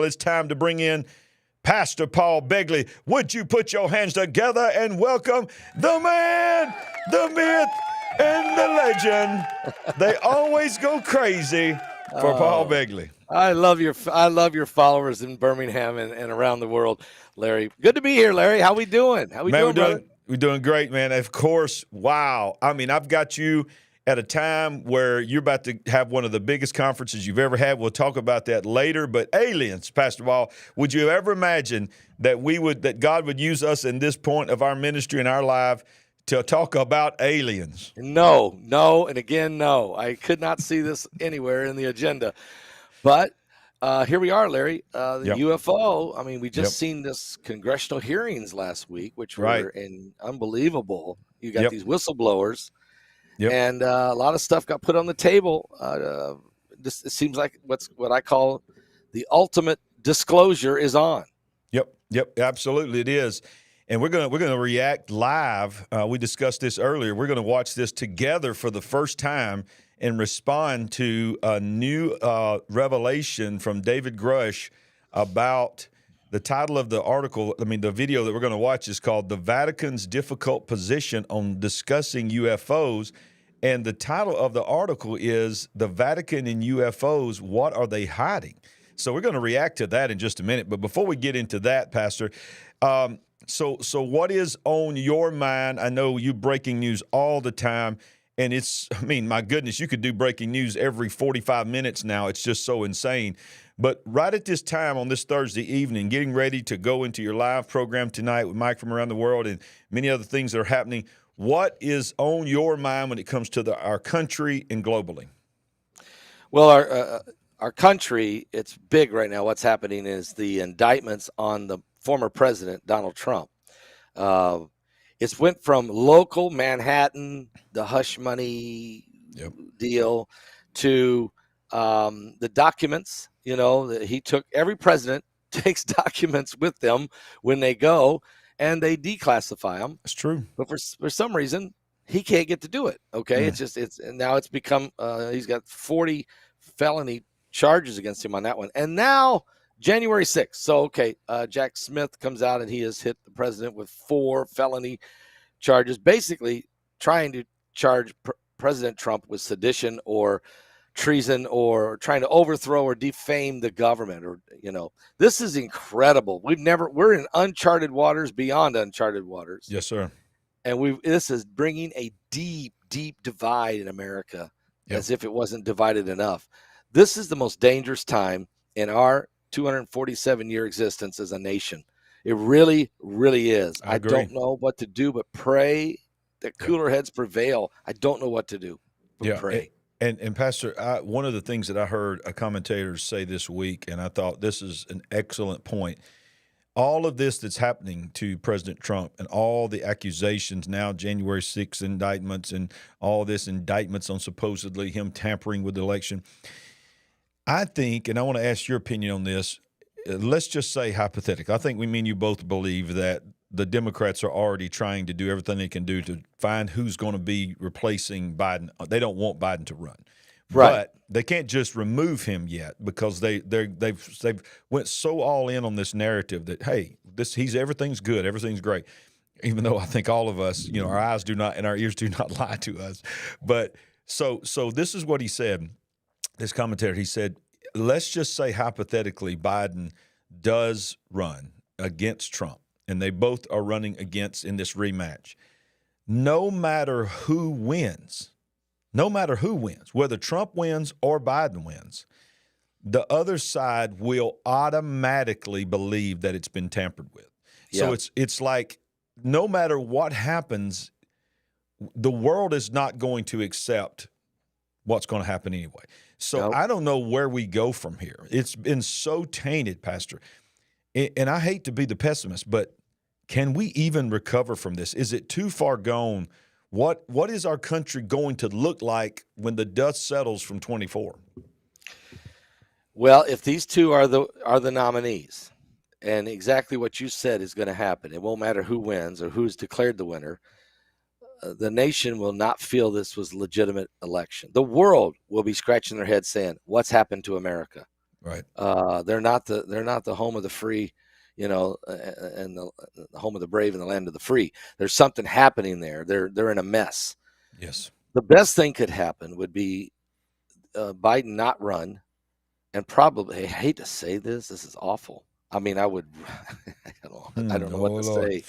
It's time to bring in Pastor Paul Begley. Would you put your hands together and welcome the man, the myth, and the legend? They always go crazy for Paul Begley. I love your followers in Birmingham and around the world, Larry. Good to be here, Larry. How we doing? We're doing great, man. Of course. Wow. I mean, I've got you at a time where you're about to have one of the biggest conferences you've ever had. We'll talk about that later. But aliens, Pastor Paul, would you ever imagine that God would use us in this point of our ministry and our life to talk about aliens? No, and again, no. I could not see this anywhere in the agenda. But here we are, Larry. The UFO. I mean, we just seen this congressional hearings last week, which were unbelievable. You got these whistleblowers. Yep. And a lot of stuff got put on the table. It seems like what I call the ultimate disclosure is on. Yep, absolutely it is. And we're gonna react live. We discussed this earlier. We're gonna watch this together for the first time and respond to a new revelation from David Grush about the title of the article. I mean, the video that we're going to watch is called "The Vatican's Difficult Position on Discussing UFOs." And the title of the article is "The Vatican and UFOs, What Are They Hiding?" So we're going to react to that in just a minute. But before we get into that, Pastor, so what is on your mind? I know you breaking news all the time. And my goodness, you could do breaking news every 45 minutes now. It's just so insane. But right at this time on this Thursday evening, getting ready to go into your live program tonight with Mike from around the world and many other things that are happening, what is on your mind when it comes to our country and globally? Well, our country, it's big right now. What's happening is the indictments on the former president, Donald Trump. It's went from local Manhattan, the hush money deal, to the documents. You know, that he took. Every president takes documents with them when they go, and they declassify them. That's true. But for some reason, he can't get to do it. Okay, it's become he's got 40 felony charges against him on that one, and now January 6th. So Jack Smith comes out and he has hit the president with 4 felony charges, basically trying to charge President Trump with sedition or treason or trying to overthrow or defame the government. Or this is incredible. We're in uncharted waters beyond uncharted waters. Yes, sir. And this is bringing a deep divide in America, as if it wasn't divided enough. This is the most dangerous time in our 247-year existence as a nation. It really, really is. I don't know what to do but pray that cooler heads prevail. I don't know what to do but pray. And Pastor, one of the things that I heard a commentator say this week, and I thought this is an excellent point, all of this that's happening to President Trump and all the accusations now, January 6th indictments and all this indictments on supposedly him tampering with the election, I think, and I want to ask your opinion on this, let's just say hypothetically, I think you both believe that the Democrats are already trying to do everything they can do to find who's going to be replacing Biden. They don't want Biden to run. Right. But they can't just remove him yet because they've went so all in on this narrative that, hey, everything's good, everything's great. Even though I think all of us, our eyes do not and our ears do not lie to us. But so this is what he said. This commentator, he said, let's just say hypothetically Biden does run against Trump, and they both are running against in this rematch. No matter who wins, whether Trump wins or Biden wins, the other side will automatically believe that it's been tampered with. So it's like no matter what happens, the world is not going to accept what's going to happen anyway. So I don't know where we go from here. It's been so tainted, Pastor. And I hate to be the pessimist, but can we even recover from this? Is it too far gone? What is our country going to look like when the dust settles from 24? Well, if these two are the nominees, and exactly what you said is going to happen, it won't matter who wins or who's declared the winner. The nation will not feel this was a legitimate election. The world will be scratching their head saying, what's happened to America? Right. They're not the home of the free, and the home of the brave and the land of the free. There's something happening there. They're in a mess. Yes. The best thing could happen would be Biden not run, and probably, I hate to say this is awful. I mean, I would, I don't know what to Lord. say.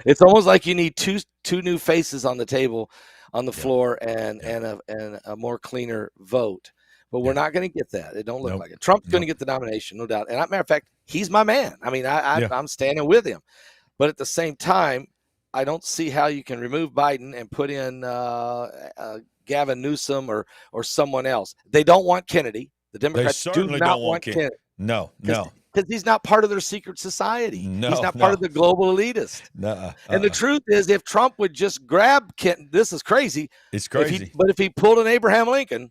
It's almost like you need two new faces on the table, on the Yeah. floor, and Yeah. a more cleaner vote. But we're Yeah. not going to get that. It don't look Nope. like it. Trump's going to Nope. get the nomination, no doubt. And matter of fact, he's my man. I mean, Yeah. I'm standing with him. But at the same time, I don't see how you can remove Biden and put in Gavin Newsom or someone else. They don't want Kennedy. The They Democrats do certainly not don't want want Kennedy. Kennedy. No. Because he's not part of their secret society. No, he's not part no. of the global elitist. And the truth is, if Trump would just grab Kennedy, this is crazy. It's crazy. But if he pulled an Abraham Lincoln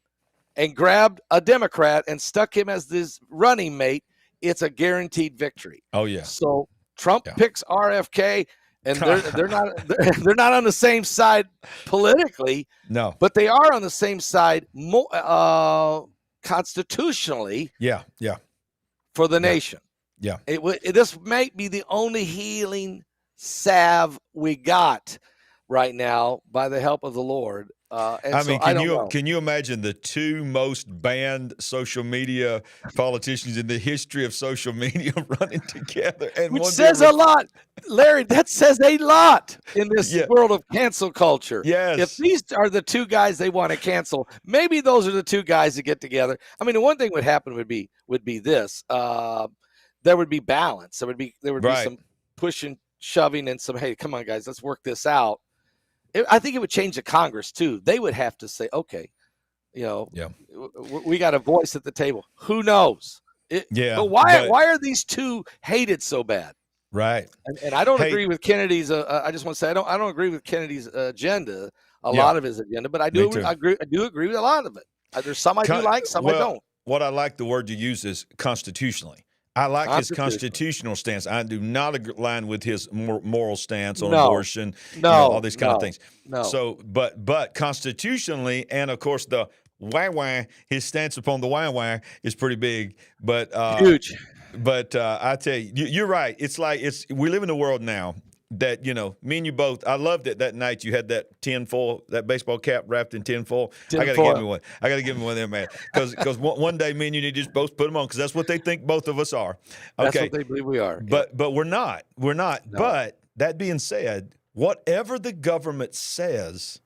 and grabbed a Democrat and stuck him as this running mate, it's a guaranteed victory. Oh yeah. So Trump picks RFK, and they're not on the same side politically. No. But they are on the same side constitutionally. Yeah. Yeah. For the nation. Yeah. This might be the only healing salve we got right now by the help of the Lord. Can you imagine the two most banned social media politicians in the history of social media running together? And which says a lot, Larry. That says a lot in this world of cancel culture. Yes. If these are the two guys they want to cancel, maybe those are the two guys that get together. I mean, the one thing would happen would be this. There would be balance. There would be some pushing, shoving, and some, hey, come on, guys, let's work this out. I think it would change the Congress too. They would have to say, okay, we got a voice at the table. Who knows? But why are these two hated so bad? Right. And I don't agree with Kennedy's. I just want to say I don't agree with Kennedy's agenda. A lot of his agenda, but I do agree with a lot of it. There's some I do like, some I don't. What I like the word you use is constitutionally. I like his constitutional stance. I do not align with his moral stance on abortion, all these kind of things. No. So, but constitutionally, and of course the wah, his stance upon the wah is pretty big. But huge. But I tell you, you're right. It's like we live in a world now that, me and you both, I loved it that night you had that tinfoil, that baseball cap wrapped in tinfoil. I got to give me one. I got to give me one of them, man. Because one day me and you need to just both put them on because that's what they think both of us are. Okay. That's what they believe we are. But we're not. We're not. No. But that being said, whatever the government says,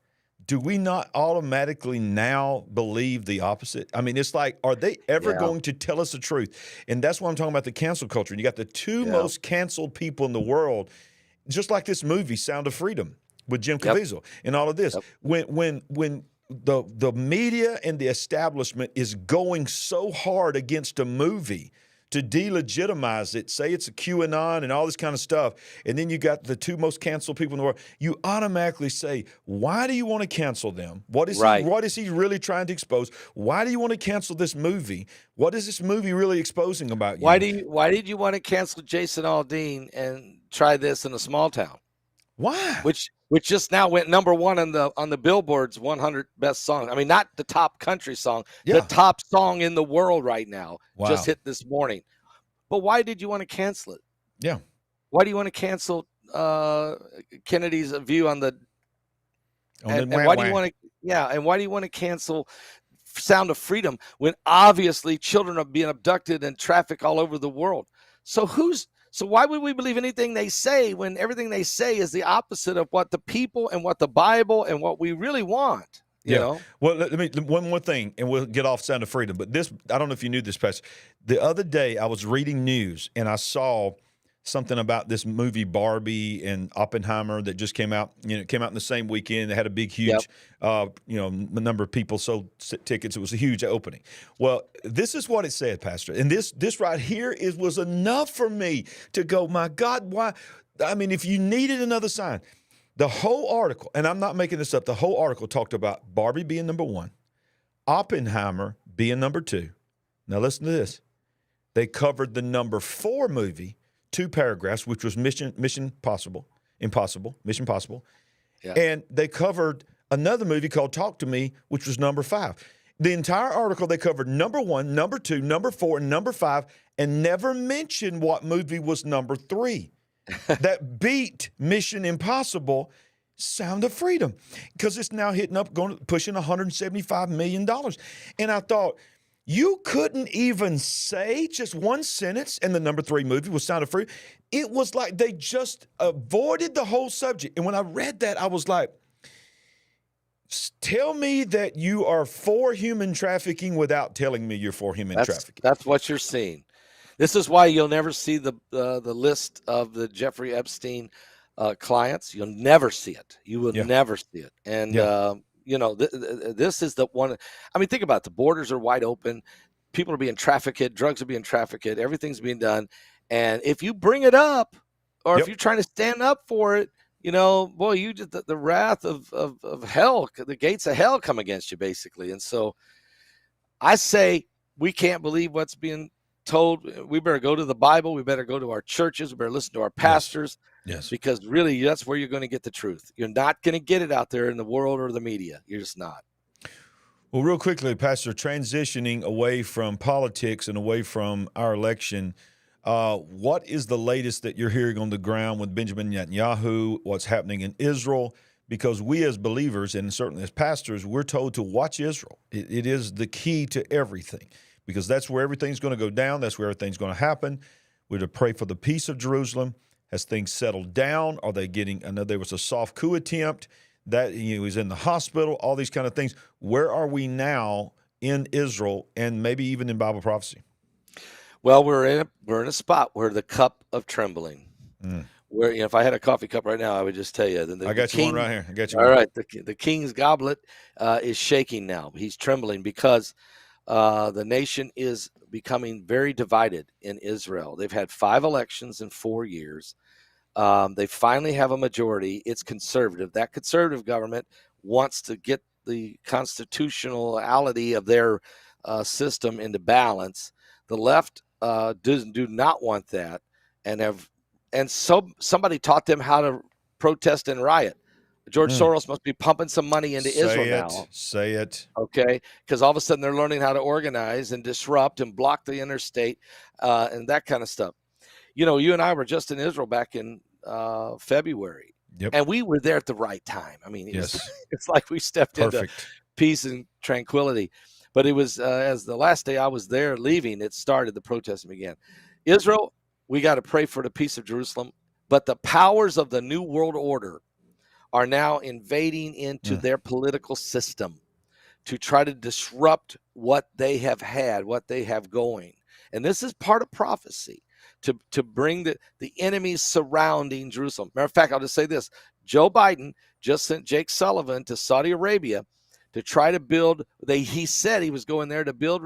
do we not automatically now believe the opposite? I mean, it's like, are they ever going to tell us the truth? And that's why I'm talking about the cancel culture. You got the two most canceled people in the world. Just like this movie, Sound of Freedom, with Jim Caviezel and all of this. Yep. When the media and the establishment is going so hard against a movie to delegitimize it, say it's a QAnon and all this kind of stuff, and then you got the two most canceled people in the world, you automatically say, why do you want to cancel them? What is he really trying to expose? Why do you want to cancel this movie? What is this movie really exposing about you? Why did you want to cancel Jason Aldean and try this in a small town? Why? Which just now went number one on the Billboard's 100 best songs. I mean, not the top country song, the top song in the world right now. Wow. Just hit this morning. But why did you want to cancel it? Yeah. Why do you want to cancel Kennedy's view on the? And why do you want to? And why do you want to cancel Sound of Freedom when obviously children are being abducted and trafficked all over the world? So why would we believe anything they say when everything they say is the opposite of what the people and what the Bible and what we really want? You know? Well, let me one more thing, and we'll get off Sound of Freedom. But this, I don't know if you knew this, Pastor. The other day, I was reading news, and I saw something about this movie Barbie and Oppenheimer that just came out. It came out in the same weekend. They had a big, huge, number of people sold tickets. It was a huge opening. Well, this is what it said, Pastor. And this right here was enough for me to go, my God, why? I mean, if you needed another sign, the whole article, and I'm not making this up, the whole article talked about Barbie being number one, Oppenheimer being number two. Now listen to this. They covered the number 4 movie, 2 paragraphs, which was Mission Impossible. Yeah. And they covered another movie called Talk to Me, which was number 5. The entire article, they covered number 1, number 2, number 4, and number 5, and never mentioned what movie was number 3 that beat Mission Impossible, Sound of Freedom, because it's now pushing $175 million. And I thought, you couldn't even say just one sentence, and the number 3 movie was Sound of Freedom. It was like they just avoided the whole subject. And when I read that, I was like, tell me that you are for human trafficking without telling me you're for human trafficking. That's what you're seeing. This is why you'll never see the list of the Jeffrey Epstein clients. You'll never see it. You will never see it. And this is the one. I mean, think about it. The borders are wide open. People are being trafficked. Drugs are being trafficked. Everything's being done. And if you bring it up, or if you're trying to stand up for it, boy, you just the wrath of hell, the gates of hell come against you, basically. And so I say we can't believe what's being told. We better go to the Bible. We better go to our churches. We better listen to our pastors. Yes. Because really, that's where you're going to get the truth. You're not going to get it out there in the world or the media. You're just not. Well, real quickly, Pastor, transitioning away from politics and away from our election, what is the latest that you're hearing on the ground with Benjamin Netanyahu, what's happening in Israel? Because we as believers, and certainly as pastors, we're told to watch Israel. It is the key to everything, because that's where everything's going to go down. That's where everything's going to happen. We're to pray for the peace of Jerusalem. Has things settled down? Are they getting, I know there was a soft coup attempt that he was in the hospital, all these kind of things. Where are we now in Israel and maybe even in Bible prophecy? Well, we're in a spot where the cup of trembling. Where if I had a coffee cup right now, I would just tell you. I got you one right here. I got you. All right, the king's goblet is shaking now. He's trembling because the nation is becoming very divided in Israel. They've had 5 elections in 4 years. They finally have a majority. It's conservative. That conservative government wants to get the constitutionality of their system into balance. The left do not want that, and so somebody taught them how to protest and riot. George Soros must be pumping some money into Israel now. Say it. Okay, because all of a sudden they're learning how to organize and disrupt and block the interstate and that kind of stuff. You and I were just in Israel back in February, and we were there at the right time. I mean, it's like we stepped into peace and tranquility. But it was as the last day I was there leaving, it started, the protesting began. Israel, we got to pray for the peace of Jerusalem. But the powers of the New World Order are now invading into their political system to try to disrupt what they have had, what they have going. And this is part of prophecy, to bring the enemies surrounding Jerusalem. Matter of fact, I'll just say this. Joe Biden just sent Jake Sullivan to Saudi Arabia to try to build, he said he was going there to build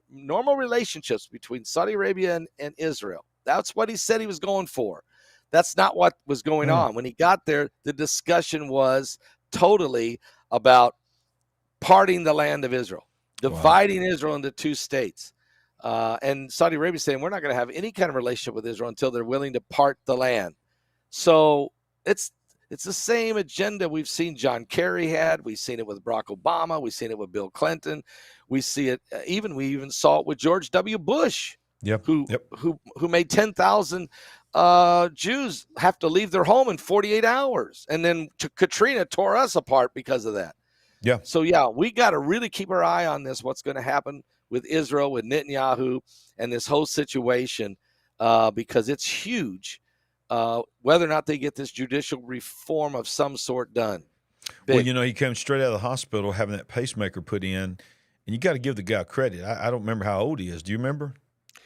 normal relationships between Saudi Arabia and Israel. That's what he said he was going for. That's not what was going on. When he got there, the discussion was totally about parting the land of Israel, dividing Israel into 2 states. And Saudi Arabia saying, we're not going to have any kind of relationship with Israel until they're willing to part the land. So it's the same agenda we've seen John Kerry had. We've seen it with Barack Obama. We've seen it with Bill Clinton. We see it we even saw it with George W. Bush, who made 10,000 Jews have to leave their home in 48 hours. And then Katrina tore us apart because of that. Yeah. So, we got to really keep our eye on this, what's going to happen with Israel, with Netanyahu, and this whole situation, because it's huge, whether or not they get this judicial reform of some sort done. Big. Well, he came straight out of the hospital having that pacemaker put in, and you got to give the guy credit. I don't remember how old he is. Do you remember?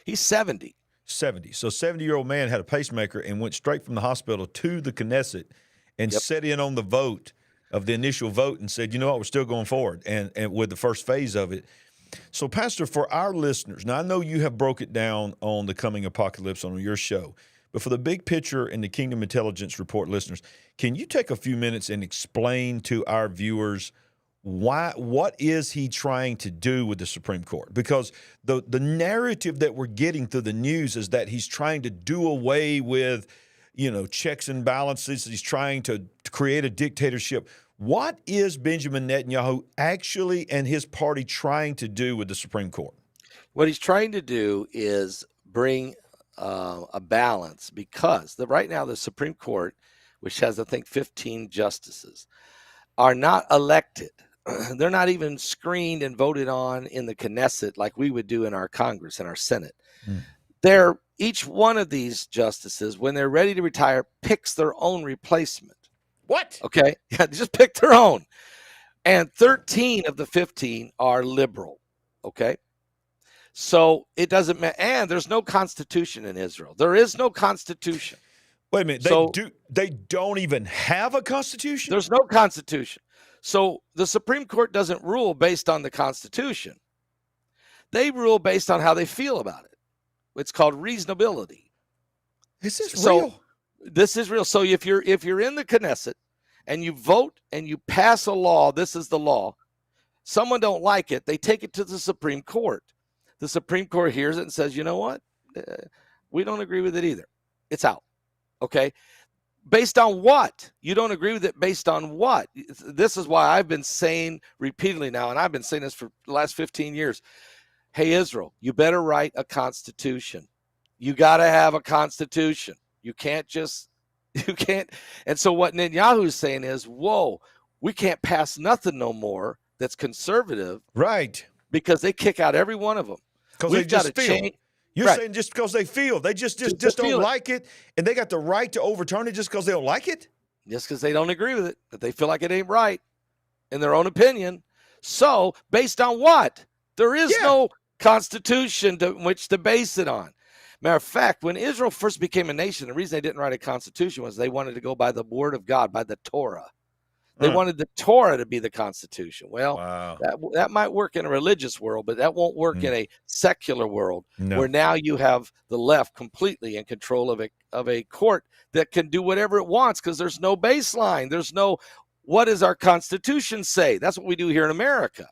He's 70. 70. So 70-year-old man had a pacemaker and went straight from the hospital to the Knesset and set in on the vote of the initial vote and said, you know what, we're still going forward, and with the first phase of it. So, Pastor, for our listeners, now I know you have broke it down on the coming apocalypse on your show, but for the big picture and the Kingdom Intelligence Report listeners, can you take a few minutes and explain to our viewers what is he trying to do with the Supreme Court? Because the narrative that we're getting through the news is that he's trying to do away with, checks and balances. He's trying to create a dictatorship. What is Benjamin Netanyahu actually and his party trying to do with the Supreme Court? What he's trying to do is bring a balance, because right now the Supreme Court, which has, I think, 15 justices, are not elected. They're not even screened and voted on in the Knesset like we would do in our Congress and our Senate. They're, each one of these justices, when they're ready to retire, picks their own replacement. What? Okay. Yeah, they just pick their own. And 13 of the 15 are liberal. Okay. So it doesn't matter. And there's no constitution in Israel. There is no constitution. Wait a minute. They don't even have a constitution? There's no constitution. So the Supreme Court doesn't rule based on the Constitution. They rule based on how they feel about it. It's called reasonability. Is this real? This is real. So if you're in the Knesset and you vote and you pass a law, this is the law. Someone don't like it, they take it to the Supreme Court. The Supreme Court hears it and says, you know what? We don't agree with it either. It's out. Okay. Based on what? You don't agree with it based on what? This is why I've been saying repeatedly now, and I've been saying this for the last 15 years. Hey, Israel, you better write a constitution. You got to have a constitution. You can't. And so what Netanyahu is saying is, whoa, we can't pass nothing no more that's conservative. Right. Because they kick out every one of them. Because they just feel. You're saying just because they feel. They just don't like it, and they got the right to overturn it just because they don't like it? Just because they don't agree with it, that they feel like it ain't right in their own opinion. So, based on what? There is no constitution which to base it on. Matter of fact, when Israel first became a nation, the reason they didn't write a constitution was they wanted to go by the word of God, by the Torah. They wanted the Torah to be the Constitution. Well, that might work in a religious world, but that won't work in a secular world where now you have the left completely in control of a court that can do whatever it wants because there's no baseline. There's no, what does our Constitution say? That's what we do here in America.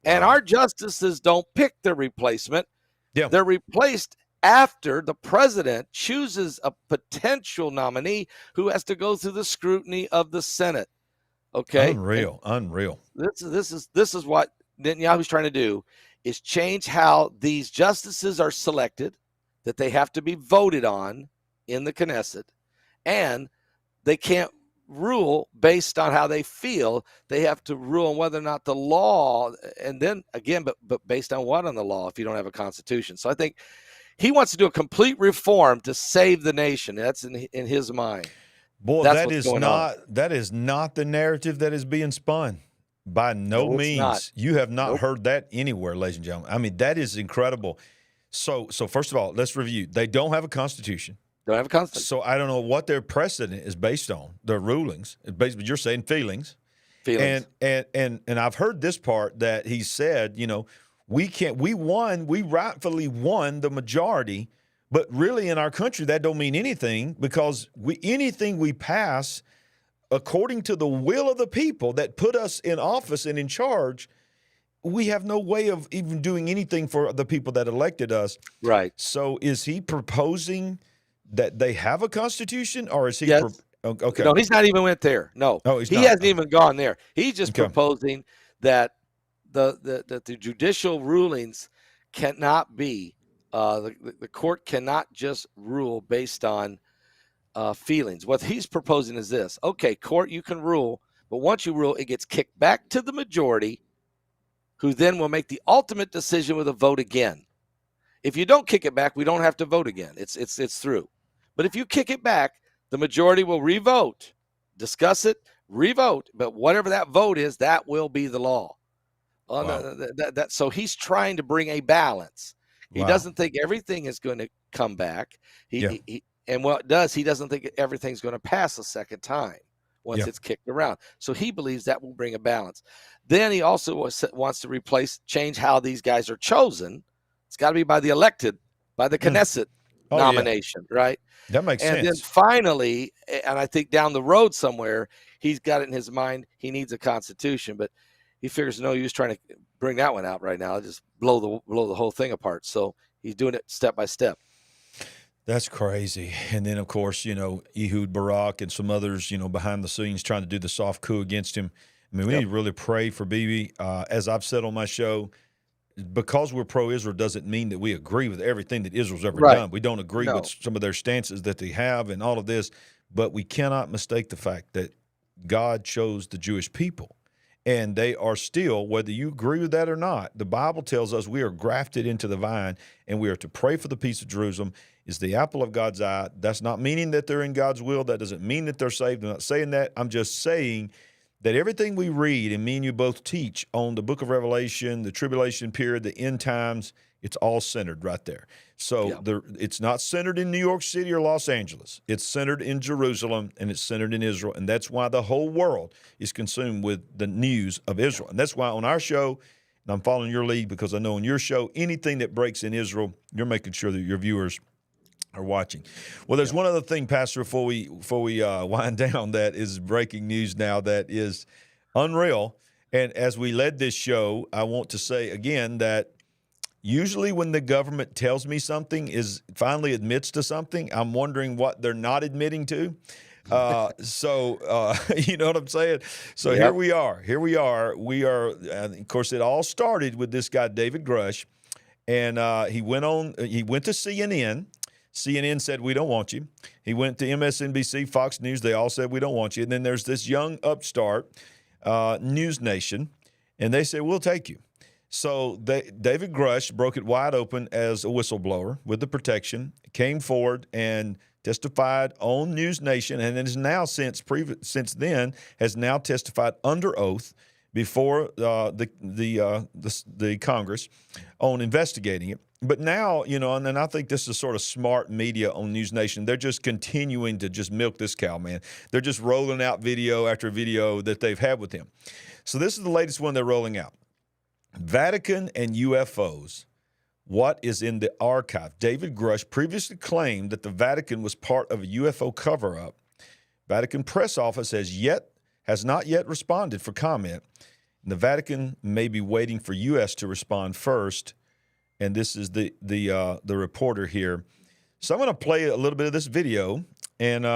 And our justices don't pick their replacement. Yeah. They're replaced after the president chooses a potential nominee who has to go through the scrutiny of the Senate. Okay. Unreal. This is what Netanyahu's trying to do, is change how these justices are selected, that they have to be voted on in the Knesset, and they can't rule based on how they feel. They have to rule on whether or not the law, and then again, but based on what on the law if you don't have a constitution. So I think he wants to do a complete reform to save the nation. That's in his mind. Boy, that is not the narrative that is being spun. By no means. You have not heard that anywhere, ladies and gentlemen. I mean, that is incredible. So first of all, let's review. They don't have a constitution. Don't have a constitution. So I don't know what their precedent is based on. Their rulings. Based, you're saying feelings. And I've heard this part that he said, we rightfully won the majority. But really, in our country, that don't mean anything because anything we pass, according to the will of the people that put us in office and in charge, we have no way of even doing anything for the people that elected us. Right. So is he proposing that they have a constitution, or is he? Yes. Okay. No, he's not even went there. No, he hasn't even gone there. He's just proposing that the judicial rulings cannot be. The court cannot just rule based on feelings. What he's proposing is this. Okay, court, you can rule, but once you rule, it gets kicked back to the majority, who then will make the ultimate decision with a vote again. If you don't kick it back, we don't have to vote again. It's through. But if you kick it back, the majority will revote, discuss it, revote, but whatever that vote is, that will be the law. So he's trying to bring a balance. He doesn't think everything is going to come back. And what it does, he doesn't think everything's going to pass a second time once it's kicked around. So he believes that will bring a balance. Then he also wants to change how these guys are chosen. It's got to be by the elected, by the Knesset nomination, right? That makes sense. And then finally, and I think down the road somewhere, he's got it in his mind, he needs a constitution, but he figures no use trying to bring that one out right now. Just blow the whole thing apart. So he's doing it step by step. That's crazy. And then, of course, Ehud Barak and some others, behind the scenes trying to do the soft coup against him. I mean, we Yep. need to really pray for Bibi. As I've said on my show, because we're pro-Israel doesn't mean that we agree with everything that Israel's ever Right. done. We don't agree with No. some of their stances that they have and all of this, but we cannot mistake the fact that God chose the Jewish people. And they are still, whether you agree with that or not, the Bible tells us we are grafted into the vine, and we are to pray for the peace of Jerusalem. Is the apple of God's eye. That's not meaning that they're in God's will. That doesn't mean that they're saved. I'm not saying that. I'm just saying that everything we read, and me and you both teach on the book of Revelation, the tribulation period, the end times, it's all centered right there. So it's not centered in New York City or Los Angeles. It's centered in Jerusalem, and it's centered in Israel. And that's why the whole world is consumed with the news of Israel. And that's why on our show, and I'm following your lead because I know on your show, anything that breaks in Israel, you're making sure that your viewers are watching. Well, there's one other thing, Pastor, before we wind down, that is breaking news now that is unreal. And as we led this show, I want to say again that usually when the government tells me something, is finally admits to something, I'm wondering what they're not admitting to. You know what I'm saying? So Here we are. We are, of course, it all started with this guy, David Grush, and he went to CNN. CNN said, we don't want you. He went to MSNBC, Fox News. They all said, we don't want you. And then there's this young upstart, News Nation, and they said, we'll take you. So David Grush broke it wide open as a whistleblower with the protection, came forward and testified on News Nation, and is now since then has now testified under oath before the Congress on investigating it. But now, and then I think this is sort of smart media on News Nation. They're just continuing to just milk this cow, man. They're just rolling out video after video that they've had with him. So this is the latest one they're rolling out. Vatican and UFOs. What is in the archive? David Grush previously claimed that the Vatican was part of a UFO cover-up. Vatican press office has not yet responded for comment. And the Vatican may be waiting for U.S. to respond first. And this is the reporter here. So I'm going to play a little bit of this video, and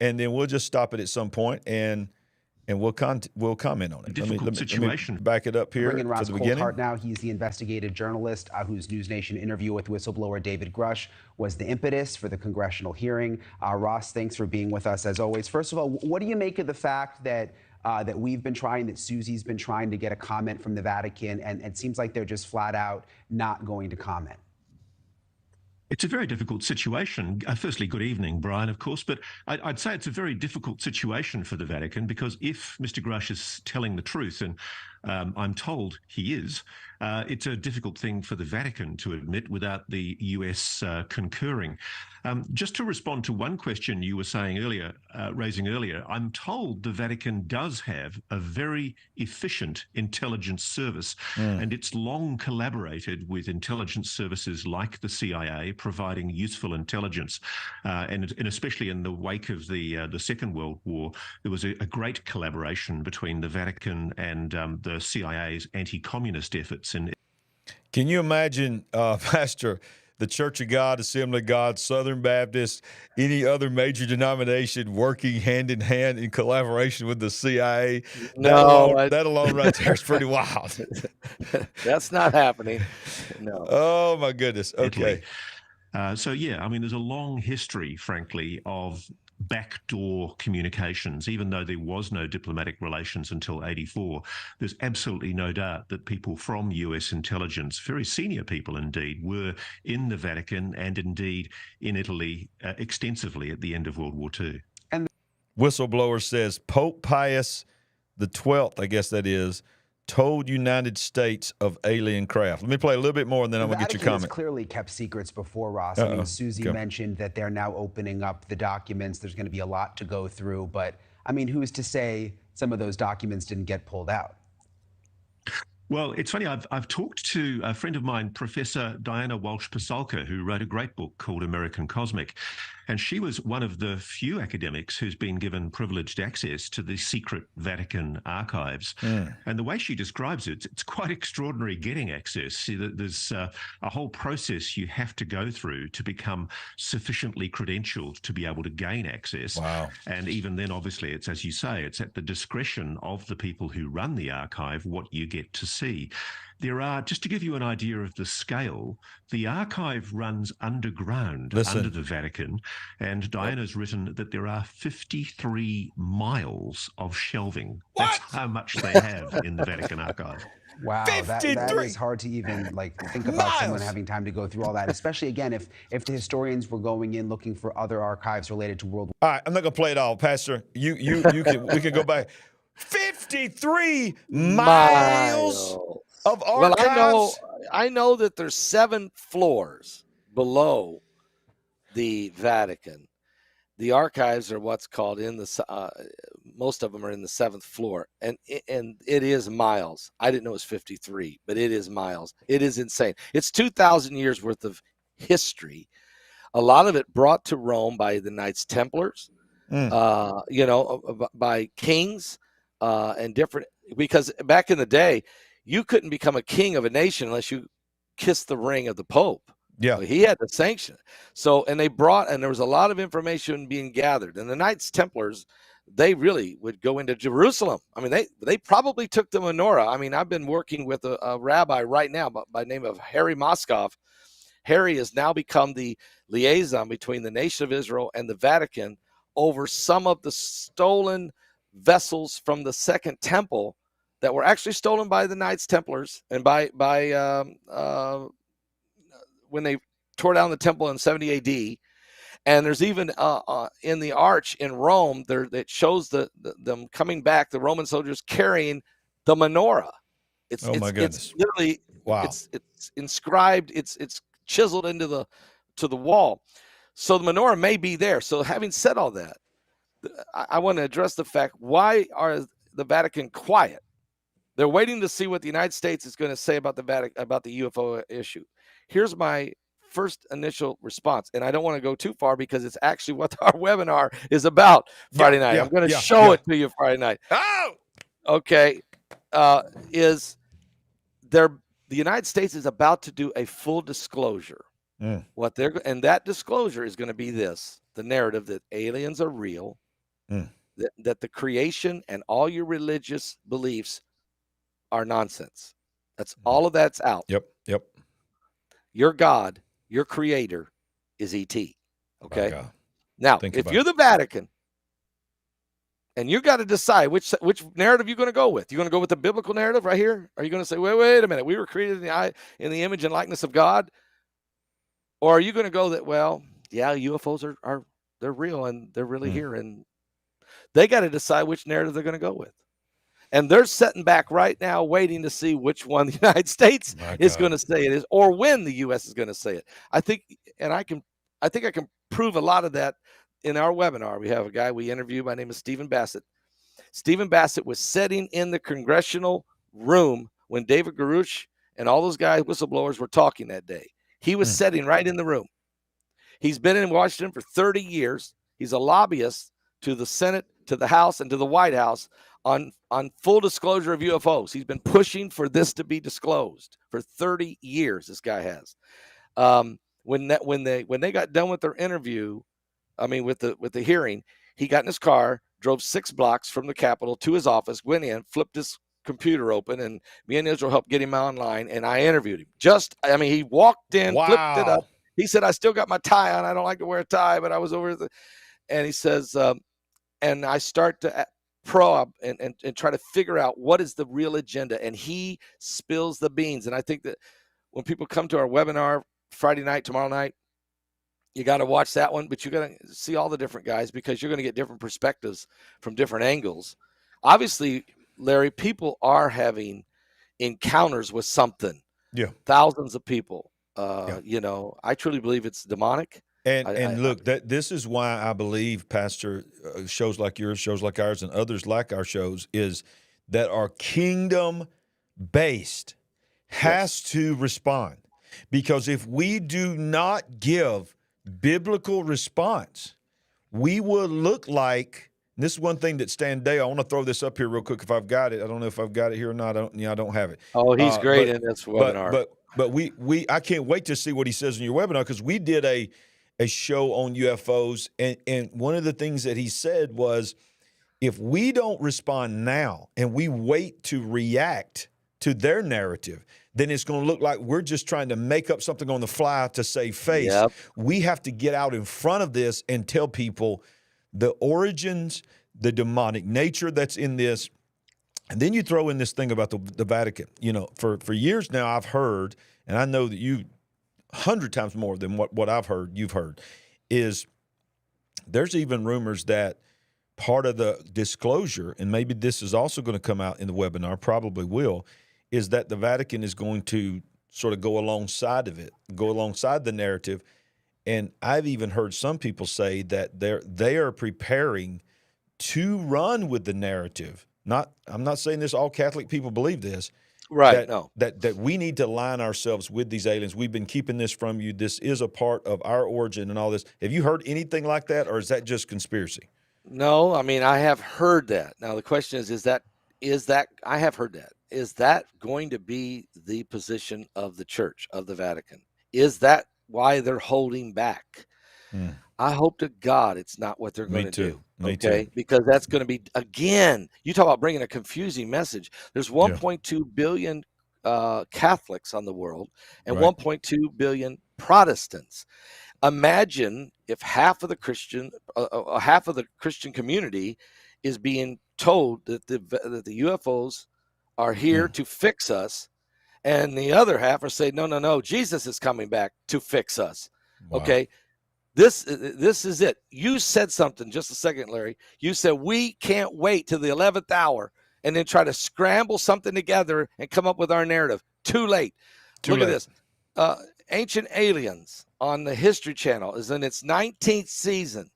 then we'll just stop it at some point, and we'll comment on it. Difficult situation. Let me back it up here Bringing to Ross the beginning. Coulthart now. He's the investigative journalist whose News Nation interview with whistleblower David Grush was the impetus for the congressional hearing. Ross, thanks for being with us as always. First of all, what do you make of the fact that that Susie's been trying to get a comment from the Vatican, and it seems like they're just flat out not going to comment? It's a very difficult situation. Firstly, good evening, Brian, of course, but I'd say it's a very difficult situation for the Vatican, because if Mr. Grush is telling the truth, and I'm told he is, it's a difficult thing for the Vatican to admit without the US concurring. Just to respond to one question you were raising earlier, I'm told the Vatican does have a very efficient intelligence service, and it's long collaborated with intelligence services like the CIA, providing useful intelligence. And especially in the wake of the Second World War, there was a great collaboration between the Vatican and the CIA's anti-communist efforts. Can you imagine, Pastor, the Church of God, Assembly of God, Southern Baptist, any other major denomination working hand in hand in collaboration with the CIA? No, that alone right there is pretty wild. That's not happening. No. Oh, my goodness. Okay. So, yeah, I mean, there's a long history, frankly, of backdoor communications. Even though there was no diplomatic relations until '84, there's absolutely no doubt that people from US intelligence, very senior people indeed, were in the Vatican and indeed in Italy extensively at the end of World War II. And whistleblower says Pope Pius XII, I guess that is, told United States of alien craft. Let me play a little bit more, and then I'm going to get your comment. The Vatican has clearly kept secrets before, Ross. I mean, Susie mentioned that they're now opening up the documents. There's going to be a lot to go through. But, I mean, who's to say some of those documents didn't get pulled out? Well, it's funny. I've talked to a friend of mine, Professor Diana Walsh-Pasulka, who wrote a great book called American Cosmic, and she was one of the few academics who's been given privileged access to the secret Vatican archives. And the way she describes it, it's quite extraordinary getting access. See, there's a whole process you have to go through to become sufficiently credentialed to be able to gain access. Wow. And even then, obviously, it's, as you say, it's at the discretion of the people who run the archive what you get to see. There are, just to give you an idea of the scale, the archive runs underground under the Vatican, and Diana's written that there are 53 miles of shelving. What? That's how much they have in the Vatican archive. Wow, that is hard to even think about someone having time to go through all that, especially again if the historians were going in looking for other archives related to World War. All right, I'm not gonna play it all, Pastor. We can go back. 53 miles of archives. Well, I know that there's 7 floors below the Vatican. The archives are what's called in the most of them are in the 7th floor, and it is miles. I didn't know it was 53, but it is miles. It is insane. It's 2,000 years worth of history. A lot of it brought to Rome by the Knights Templars, by kings and different. Because back in the day, you couldn't become a king of a nation unless you kissed the ring of the Pope. Yeah, he had to sanction. So, and there was a lot of information being gathered. And the Knights Templars, they really would go into Jerusalem. I mean, they probably took the menorah. I mean, I've been working with a rabbi right now by the name of Harry Moskov. Harry has now become the liaison between the nation of Israel and the Vatican over some of the stolen vessels from the Second Temple that were actually stolen by the Knights Templars and by when they tore down the temple in 70 AD. And there's even in the arch in Rome, that shows them coming back, the Roman soldiers carrying the menorah. my goodness. It's literally, wow. It's inscribed, it's chiseled into the wall. So the menorah may be there. So having said all that, I want to address the fact, why are the Vatican quiet? They're waiting to see what the United States is going to say about the Vatican, about the UFO issue. Here's my first initial response, and I don't want to go too far because it's actually what our webinar is about Friday night. I'm going to show it to you Friday night. Oh, okay. The United States is about to do a full disclosure. And that disclosure is going to be the narrative that aliens are real, that the creation and all your religious beliefs are nonsense. That's all of that's out. Yep. Your God, your creator, is ET. Okay. Now, if you're the Vatican, and you got to decide which narrative you're going to go with. You're going to go with the biblical narrative right here? Are you going to say, wait a minute, we were created in the image and likeness of God? Or are you going to go that, UFOs they're real and they're really here, and they got to decide which narrative they're going to go with. And they're sitting back right now waiting to see which one the United States is going to say it is, or when the U.S. is going to say it. I think I can prove a lot of that in our webinar. We have a guy we interviewed by the name of Stephen Bassett. Stephen Bassett was sitting in the congressional room when David Garouche and all those guys, whistleblowers, were talking that day. He was sitting right in the room. He's been in Washington for 30 years. He's a lobbyist to the Senate, to the House, and to the White House on full disclosure of UFOs. He's been pushing for this to be disclosed for 30 years. This guy has. When they got done with their interview, with the hearing, he got in his car, drove 6 blocks from the Capitol to his office, went in, flipped his computer open, and me and Israel helped get him online, and I interviewed him. He walked in, flipped it up. He said, I still got my tie on. I don't like to wear a tie, but I was over and he says, and I start to probe and try to figure out what is the real agenda, and he spills the beans. And I think that when people come to our webinar Friday night, tomorrow night, you got to watch that one, but you got to see all the different guys, because you're going to get different perspectives from different angles. Obviously, Larry, people are having encounters with something. Yeah. Thousands of people. I truly believe it's demonic. And look, this is why I believe, Pastor, shows like yours, shows like ours, and others like our shows, is that are kingdom based has to respond. Because if we do not give biblical response, we will look like, and this is one thing that Stan Day, I want to throw this up here real quick if I've got it. I don't know if I've got it here or not. I don't have it. Oh, he's great in this webinar. But we I can't wait to see what he says in your webinar, because we did a show on UFOs, and one of the things that he said was, if we don't respond now and we wait to react to their narrative, then it's going to look like we're just trying to make up something on the fly to save face. Yep. We have to get out in front of this and tell people the origins, the demonic nature that's in this. And then you throw in this thing about the Vatican. You know, for years now I've heard, and I know that you 100 times more than what I've heard, you've heard, is there's even rumors that part of the disclosure, and maybe this is also going to come out in the webinar, probably will, is that the Vatican is going to sort of go alongside of it, go alongside the narrative. And I've even heard some people say that they are preparing to run with the narrative. I'm not saying this, all Catholic people believe this. Right, that we need to line ourselves with these aliens. We've been keeping this from you. This is a part of our origin and all this. Have you heard anything like that, or is that just conspiracy? No, I mean, I have heard that. Now, the question is that I have heard that. Is that going to be the position of the Church, of the Vatican? Is that why they're holding back? I hope to God it's not what they're going to do. Me too. Because that's going to be, again, you talk about bringing a confusing message. There's 1.2 billion Catholics on the world and 1.2 billion Protestants. Imagine if half of the Christian community is being told that the UFOs are here to fix us, and the other half are saying, no, Jesus is coming back to fix us. Wow. Okay, this is it. You said something just a second, Larry. You said we can't wait till the 11th hour and then try to scramble something together and come up with our narrative. Too late. Look at this. Ancient Aliens on the History Channel is in its 19th season,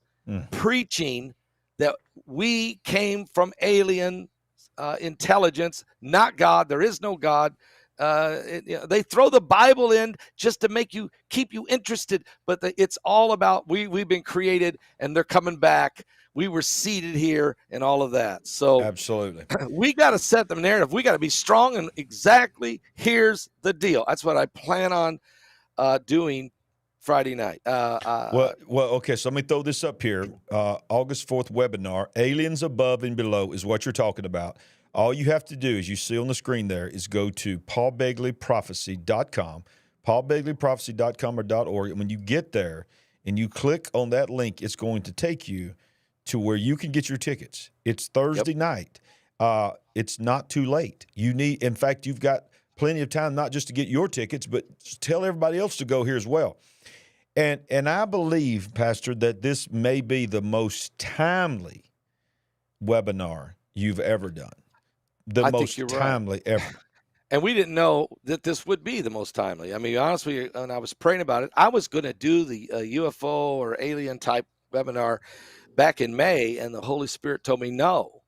preaching that we came from alien intelligence, not God. There is no God. They throw the Bible in just to keep you interested, but it's all about we've been created and they're coming back. We were seated here and all of that. So absolutely, we got to set the narrative. We got to be strong, and exactly here's the deal. That's what I plan on doing Friday night. Well, okay. So let me throw this up here. August 4th webinar, Aliens Above and Below, is what you're talking about. All you have to do, as you see on the screen there, is go to paulbegleyprophecy.com, paulbegleyprophecy.com or .org. And when you get there and you click on that link, it's going to take you to where you can get your tickets. It's Thursday night. It's not too late. In fact, you've got plenty of time, not just to get your tickets, but tell everybody else to go here as well. And I believe, Pastor, that this may be the most timely webinar you've ever done. The most timely ever. And we didn't know that this would be the most timely. I mean, honestly, when I was praying about it, I was going to do the UFO or alien type webinar back in May, and the Holy Spirit told me no.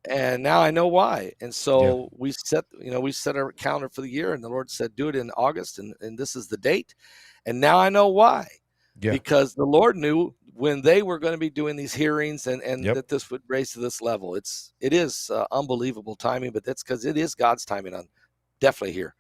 And now I know why. And so we set our calendar for the year, and the Lord said, do it in August, and this is the date. And now I know why. Because the Lord knew when they were going to be doing these hearings and that this would raise to this level. It is unbelievable timing, but that's because it is God's timing on definitely here.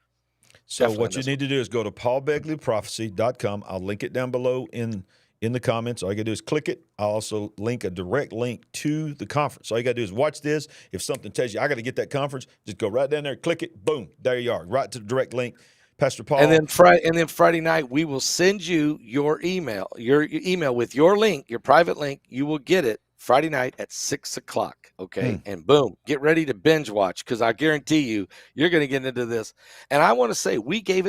So what you need to do is go to paulbegleyprophecy.com. I'll link it down below in the comments. All you got to do is click it. I'll also link a direct link to the conference. All you got to do is watch this. If something tells you, I got to get that conference, just go right down there, click it, boom, there you are, right to the direct link. Pastor Paul. And then Friday night, we will send you your email with your link, your private link. You will get it Friday night at 6:00. Okay. And boom, get ready to binge watch, because I guarantee you're going to get into this. And I want to say, we gave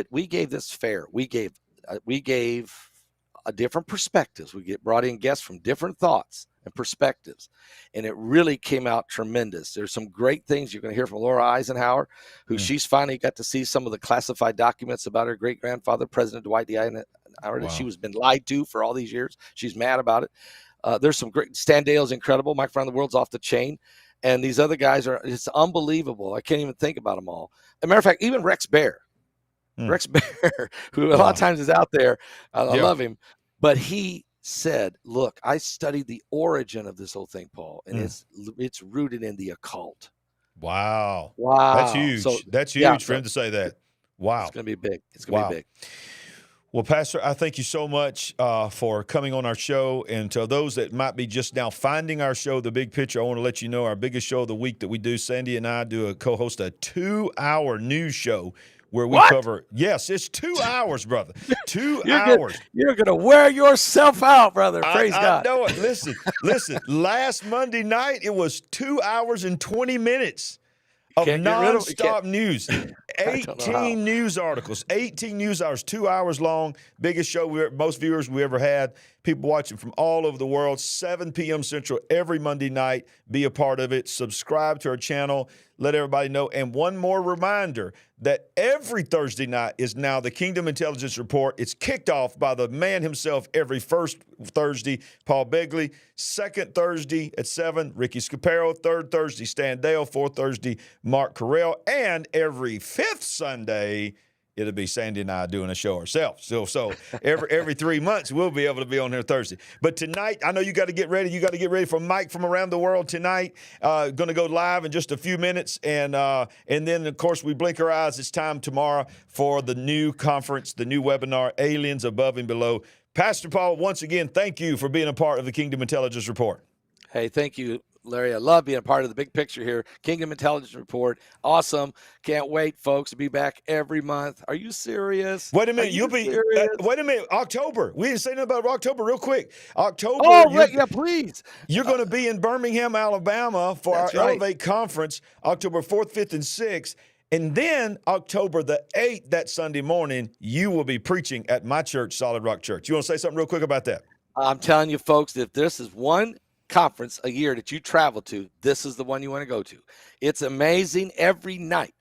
this fair. We gave a different perspectives. We brought in guests from different thoughts and perspectives, and it really came out tremendous. There's some great things you're going to hear from Laura Eisenhower, who she's finally got to see some of the classified documents about her great-grandfather, President Dwight D. Eisenhower, that she was been lied to for all these years. She's mad about it. There's some great. Stan Dale's incredible. Mike Around the World's off the chain. and these other guys it's unbelievable. I can't even think about them all. As a matter of fact, even Rex Bear, Rex Bear, who a lot of times is out there. I love him, but he said, look, I studied the origin of this whole thing, Paul, and it's rooted in the occult. Wow. Wow. That's huge. So, that's huge for him to say that. Wow. It's going to be big. It's going to be big. Well, Pastor, I thank you so much for coming on our show. And to those that might be just now finding our show, The Big Picture, I want to let you know our biggest show of the week that we do, Sandy and I co-host a 2-hour news show where we cover, yes, it's 2 hours, brother. 2 hours. You're going to wear yourself out, brother. Praise God. I know it. Listen, last Monday night, it was 2 hours and 20 minutes of nonstop news. 18 news articles, 18 news hours, 2 hours long. Biggest show, most viewers we ever had. People watching from all over the world, 7 p.m. Central every Monday night. Be a part of it. Subscribe to our channel. Let everybody know. And one more reminder that every Thursday night is now the Kingdom Intelligence Report. It's kicked off by the man himself every first Thursday, Paul Begley. Second Thursday at 7, Ricky Scaparo. Third Thursday, Stan Dale. Fourth Thursday, Mark Carell. And every fifth Sunday, it'll be Sandy and I doing a show ourselves. So every 3 months, we'll be able to be on here Thursday. But tonight, I know you got to get ready. You got to get ready for Mike from around the world tonight. Going to go live in just a few minutes. And then, of course, we blink our eyes. It's time tomorrow for the new conference, the new webinar, Aliens Above and Below. Pastor Paul, once again, thank you for being a part of the Kingdom Intelligence Report. Hey, thank you, Larry. I love being a part of the big picture here. Kingdom Intelligence Report. Awesome. Can't wait, folks, to be back every month. Are you serious? Wait a minute. Wait a minute. October. We didn't say nothing about October real quick. October. Oh, yeah, please. You're going to be in Birmingham, Alabama for our Elevate Conference, October 4th, 5th, and 6th. And then October the 8th, that Sunday morning, you will be preaching at my church, Solid Rock Church. You want to say something real quick about that? I'm telling you, folks, if this is one conference a year that you travel to, this is the one you want to go to. It's amazing every night.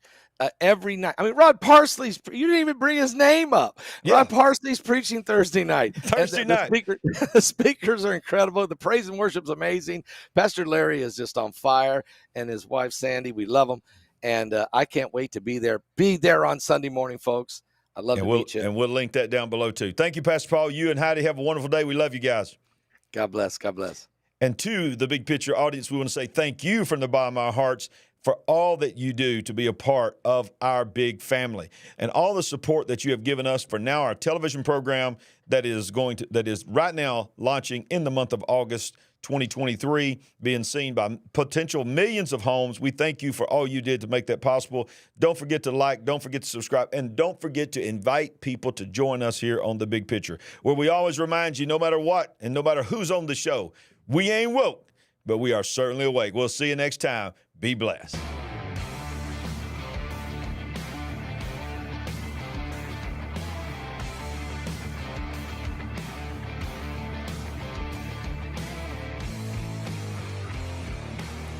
Every night. I mean, Rod Parsley's, you didn't even bring his name up. Yeah. Rod Parsley's preaching Thursday night. The speakers are incredible. The praise and worship is amazing. Pastor Larry is just on fire, and his wife, Sandy, we love them. And I can't wait to be there. Be there on Sunday morning, folks. I'd love to meet you. And we'll link that down below, too. Thank you, Pastor Paul. You and Heidi have a wonderful day. We love you guys. God bless. God bless. And to the Big Picture audience, we want to say thank you from the bottom of our hearts for all that you do to be a part of our big family and all the support that you have given us for now our television program that is right now launching in the month of August 2023, being seen by potential millions of homes. We thank you for all you did to make that possible. Don't forget to like, don't forget to subscribe, and don't forget to invite people to join us here on The Big Picture, where we always remind you, no matter what and no matter who's on the show, we ain't woke, but we are certainly awake. We'll see you next time. Be blessed.